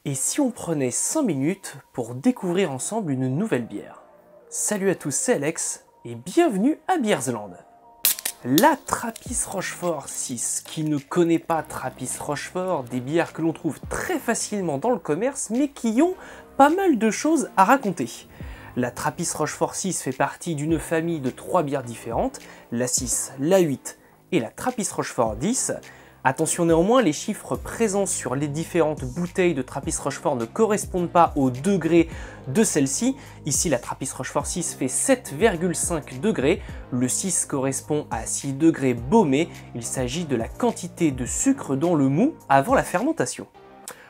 Et si on prenait 5 minutes pour découvrir ensemble une nouvelle bière? Salut à tous, c'est Alex et bienvenue à Beersland. La Trappist Rochefort 6, qui ne connaît pas Trappist Rochefort, des bières que l'on trouve très facilement dans le commerce mais qui ont pas mal de choses à raconter. La Trappist Rochefort 6 fait partie d'une famille de 3 bières différentes, la 6, la 8 et la Trappist Rochefort 10. Attention néanmoins, les chiffres présents sur les différentes bouteilles de Trappist Rochefort ne correspondent pas au degré de celle-ci. Ici, la Trappist Rochefort 6 fait 7,5 degrés. Le 6 correspond à 6 degrés baumés. Il s'agit de la quantité de sucre dans le mou avant la fermentation.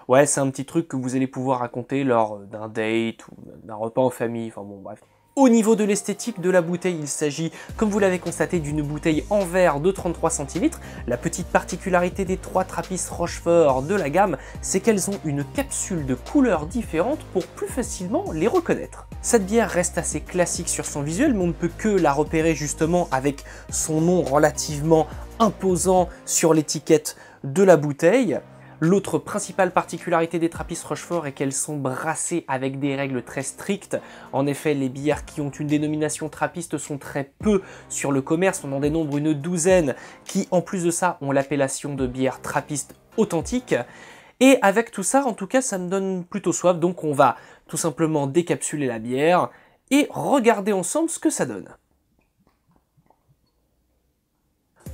Ouais, c'est un petit truc que vous allez pouvoir raconter lors d'un date ou d'un repas en famille, enfin bon bref. Au niveau de l'esthétique de la bouteille, il s'agit, comme vous l'avez constaté, d'une bouteille en verre de 33 centilitres. La petite particularité des 3 Trappist Rochefort de la gamme, c'est qu'elles ont une capsule de couleurs différentes pour plus facilement les reconnaître. Cette bière reste assez classique sur son visuel, mais on ne peut que la repérer justement avec son nom relativement imposant sur l'étiquette de la bouteille. L'autre principale particularité des Trappist Rochefort est qu'elles sont brassées avec des règles très strictes. En effet, les bières qui ont une dénomination Trappist sont très peu sur le commerce. On en dénombre une douzaine qui, en plus de ça, ont l'appellation de bière Trappist authentique. Et avec tout ça, en tout cas, ça me donne plutôt soif. Donc on va tout simplement décapsuler la bière et regarder ensemble ce que ça donne.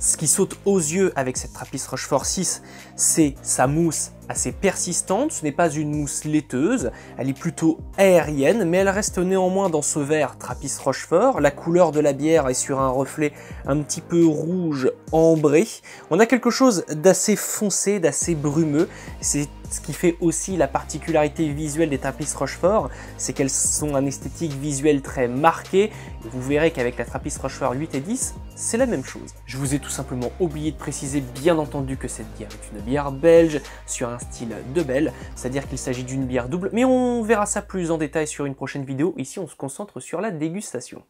Ce qui saute aux yeux avec cette Trappist Rochefort 6, c'est sa mousse assez persistante. Ce n'est pas une mousse laiteuse, elle est plutôt aérienne, mais elle reste néanmoins dans ce verre Trappist Rochefort. La couleur de la bière est sur un reflet un petit peu rouge ambré. On a quelque chose d'assez foncé, d'assez brumeux. C'est ce qui fait aussi la particularité visuelle des Trappist Rochefort, c'est qu'elles ont un esthétique visuelle très marqué. Et vous verrez qu'avec la Trappist Rochefort 8 et 10, c'est la même chose. Je vous ai tout simplement oublié de préciser, bien entendu, que cette bière est une bière belge sur un style de Bell, c'est-à-dire qu'il s'agit d'une bière double, mais on verra ça plus en détail sur une prochaine vidéo. Ici, on se concentre sur la dégustation.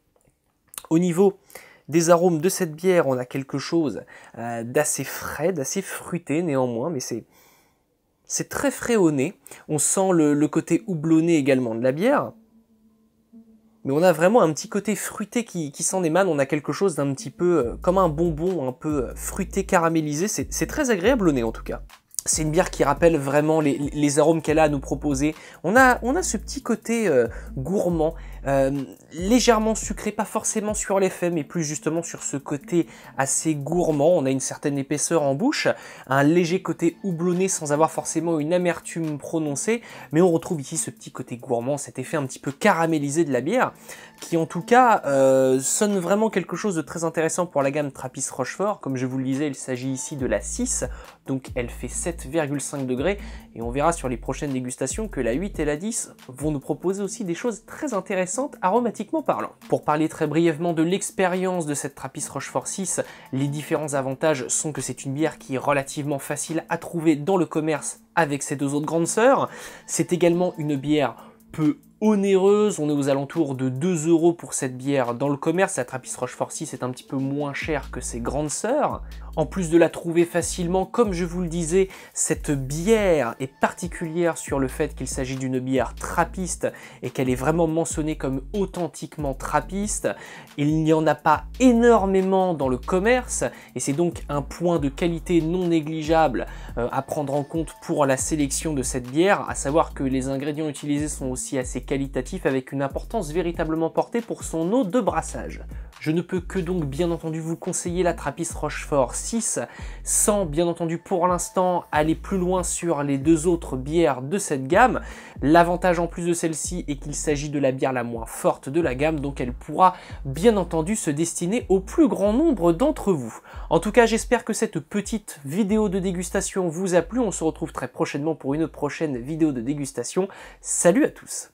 Au niveau des arômes de cette bière, on a quelque chose d'assez frais, d'assez fruité néanmoins, mais c'est très frais au nez. On sent le côté houblonné également de la bière. Mais on a vraiment un petit côté fruité qui s'en émane. On a quelque chose d'un petit peu comme un bonbon, un peu fruité caramélisé. C'est très agréable au nez en tout cas. C'est une bière qui rappelle vraiment les arômes qu'elle a à nous proposer. On a ce petit côté gourmand, légèrement sucré, pas forcément sur l'effet, mais plus justement sur ce côté assez gourmand. On a une certaine épaisseur en bouche, un léger côté houblonné sans avoir forcément une amertume prononcée, mais on retrouve ici ce petit côté gourmand, cet effet un petit peu caramélisé de la bière, qui en tout cas sonne vraiment quelque chose de très intéressant pour la gamme Trappist Rochefort. Comme je vous le disais, il s'agit ici de la 6, donc elle fait 7,5 degrés, et on verra sur les prochaines dégustations que la 8 et la 10 vont nous proposer aussi des choses très intéressantes aromatiquement parlant. Pour parler très brièvement de l'expérience de cette Trappist Rochefort 6, les différents avantages sont que c'est une bière qui est relativement facile à trouver dans le commerce avec ses deux autres grandes sœurs. C'est également une bière peu onéreuse, on est aux alentours de 2 € pour cette bière dans le commerce. La Trappist Rochefort 6 est un petit peu moins chère que ses grandes sœurs. En plus de la trouver facilement, comme je vous le disais, cette bière est particulière sur le fait qu'il s'agit d'une bière Trappist et qu'elle est vraiment mentionnée comme authentiquement Trappist. Il n'y en a pas énormément dans le commerce et c'est donc un point de qualité non négligeable à prendre en compte pour la sélection de cette bière, à savoir que les ingrédients utilisés sont aussi assez qualitatifs avec une importance véritablement portée pour son eau de brassage. Je ne peux que donc bien entendu vous conseiller la Trappist Rochefort 6 sans bien entendu pour l'instant aller plus loin sur les deux autres bières de cette gamme. L'avantage en plus de celle-ci est qu'il s'agit de la bière la moins forte de la gamme, donc elle pourra bien entendu se destiner au plus grand nombre d'entre vous. En tout cas, j'espère que cette petite vidéo de dégustation vous a plu. On se retrouve très prochainement pour une prochaine vidéo de dégustation. Salut à tous!